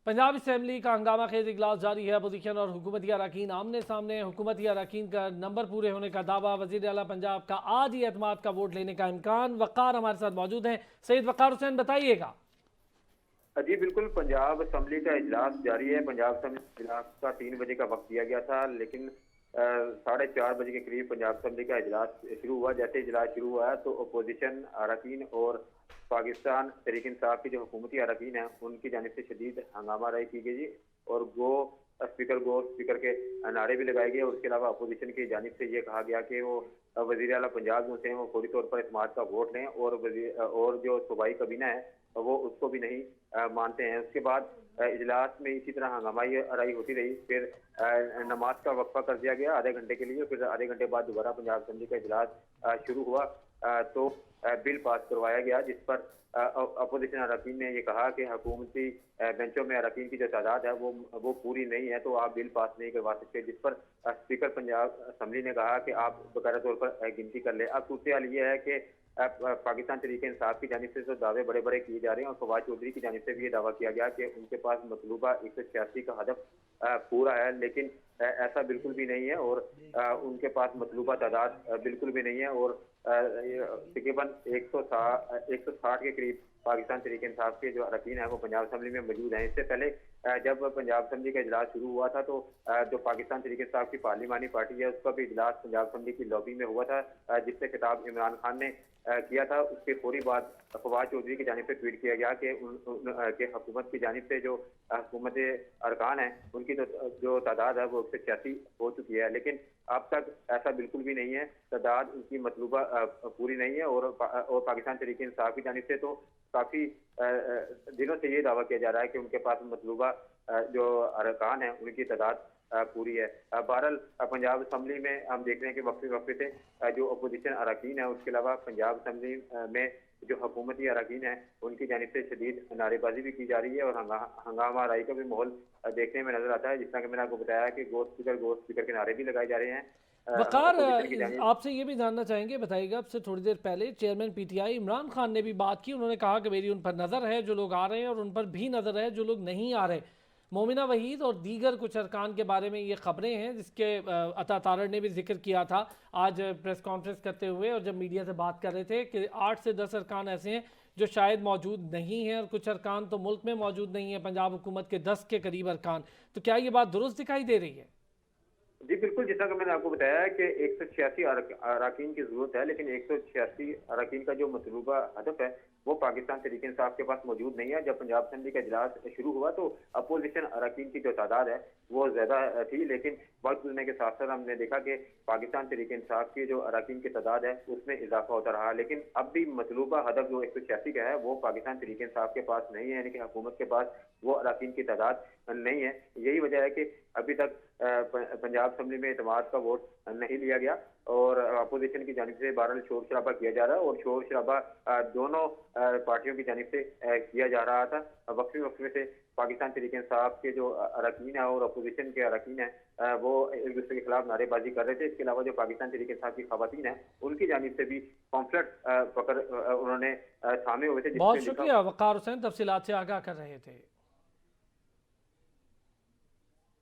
Punjab assembly का हंगामा खेज इजलास जारी है। अपोजिशन और हुकूमती अरकान आमने सामने। हुकूमती अरकान का नंबर पूरे होने का दावा। वज़ीर आला पंजाब का आज ही एतमाद का वोट लेने का इम्कान। वक़ार हमारे साथ मौजूद हैं। सैयद वक़ार हुसैन, बताइएगा। जी बिल्कुल, पंजाब असम्बली का इजलास जारी है। पंजाब असम्बली इजलास का 3 बजे का वक्त दिया गया था, लेकिन 4:30 बजे के करीब पंजाब असम्बली का इजलास शुरू हुआ। जैसे इजलास शुरू हुआ तो अपोजिशन अरकान और पाकिस्तान तहरीक इंसाफ की जो हुकूमती अरकान हैं उनकी जानिब से शदीद हंगामा राय की गई और गो स्पीकर के नारे भी लगाए गए। और उसके अलावा अपोजिशन की जानिब से ये कहा गया कि वो वज़ीर आला पंजाब जो हैं वो फौरी तौर पर एतमाद का वोट लें और जो सूबाई कबीना है वो उसको भी नहीं मानते हैं। उसके बाद इजलास में इसी तरह हंगामाई राय होती रही। फिर नमाज का वक्फा कर दिया गया आधे घंटे के लिए। फिर आधे घंटे बाद दोबारा पंजाब असम्बली का इजलास शुरू हुआ तो बिल पास करवाया गया, जिस पर अपोजिशन अरकान ने ये कहा कि हुकूमती बेंचों में अरकान की जो तादाद है वो पूरी नहीं है, तो आप बिल पास नहीं करवा सकते। जिस पर स्पीकर पंजाब असम्बली ने कहा कि आप बकायदा तौर पर गिनती कर ले। अब सूरत हाल ये है कि पाकिस्तान तहरीक इंसाफ की जानिब से तो दावे बड़े बड़े किए जा रहे हैं और फवाद चौधरी की जानिब से भी ये दावा किया गया कि उनके पास मतलूबा 186 का हदफ पूरा है, लेकिन ऐसा बिल्कुल भी नहीं है और उनके पास मतलूबा तादाद बिल्कुल भी नहीं है। और तकरीबन 160 के करीब पाकिस्तान तहरीक इंसाफ के जो अरकान है वो पंजाब असम्बली में मौजूद हैं। इससे पहले जब पंजाब असम्बली का इजलास शुरू हुआ था तो जो पाकिस्तान तहरीक इंसाफ की पार्लिमानी पार्टी है उसका भी इजलास पंजाब असम्बली की लॉबी में हुआ था, जिससे खिताब इमरान खान ने किया था। उसके फौरी बाद फवाद चौधरी की जानिब से ट्वीट किया गया कि हुकूमत की जानिब से जो हुकूमत अरकान है उनकी जो तादाद है वो 186 हो चुकी है, लेकिन अब तक ऐसा बिल्कुल भी नहीं है। तादाद उनकी मतलूबा पूरी नहीं है और पाकिस्तान तहरीक इंसाफ की जानिब से तो काफ़ी दिनों से ये दावा किया जा रहा है कि उनके पास मतलूबा जो अरकान है उनकी तादाद पूरी है। बहरहाल पंजाब असम्बली में हम देख रहे हैं कि वक्फे से जो अपोजिशन अरकान है उसके अलावा पंजाब असम्बली में जो हुकूमती अरकान है उनकी जानिब से शदीद नारेबाजी भी की जा रही है और हंगामा राई का भी माहौल देखने में नजर आता है। जिस तरह कि मैंने आपको बताया कि गो स्पीकर के नारे भी लगाए जा रहे हैं। वक़ार, आपसे ये भी जानना चाहेंगे, बताइएगा, आपसे थोड़ी देर पहले चेयरमैन पीटीआई इमरान खान ने भी बात की। उन्होंने कहा कि मेरी उन पर नज़र है जो लोग आ रहे हैं और उन पर भी नज़र है जो लोग नहीं आ रहे। मोमिना वहीद और दीगर कुछ अरकान के बारे में ये खबरें हैं जिसके अता तारड़ ने भी जिक्र किया था आज प्रेस कॉन्फ्रेंस करते हुए और जब मीडिया से बात कर रहे थे कि 8 से 10 अरकान ऐसे हैं जो शायद मौजूद नहीं हैं और कुछ अरकान तो मुल्क में मौजूद नहीं है, पंजाब हुकूमत के 10 के करीब अरकान। तो क्या ये बात दुरुस्त दिखाई दे रही है? जी बिल्कुल, जैसा कि मैंने आपको बताया कि 186 अरकान की जरूरत है, लेकिन 186 अरकान का जो मतलूबा हदफ है वो पाकिस्तान तहरीक इंसाफ के पास मौजूद नहीं है। जब पंजाब असम्बली का इजलास शुरू हुआ तो अपोजिशन अरकान की जो तादाद है वो ज्यादा थी, लेकिन वक्त गुजरने के साथ साथ हमने देखा कि पाकिस्तान तहरीक इंसाफ की जो अरकान की तादाद है उसमें इजाफा होता रहा, लेकिन अब भी मतलूबा हदफ जो 186 का है वो पाकिस्तान तहरीक इंसाफ के पास नहीं है, यानी कि हुकूमत के पास वो अरकान की तादाद नहीं है। यही वजह है कि अभी तक पंजाब असम्बली में एतमाद का वोट नहीं लिया गया और अपोजिशन की जानिब से बहरहाल शोर शराबा किया जा रहा है और शोर शराबा दोनों पार्टियों की जानिब से किया जा रहा था। वक्फे से पाकिस्तान तहरीक इंसाफ के जो अरकान है और अपोजिशन के अरकान है वो एक दूसरे के खिलाफ नारेबाजी कर रहे थे। इसके अलावा जो पाकिस्तान तहरीक इंसाफ की खवातीन है उनकी जानिब से भी पॉम्फलेट पकड़ उन्होंने थामे हुए थे। बहुत शुक्रिया वक़ार हुसैन, तफसीलात से आगाह कर रहे थे।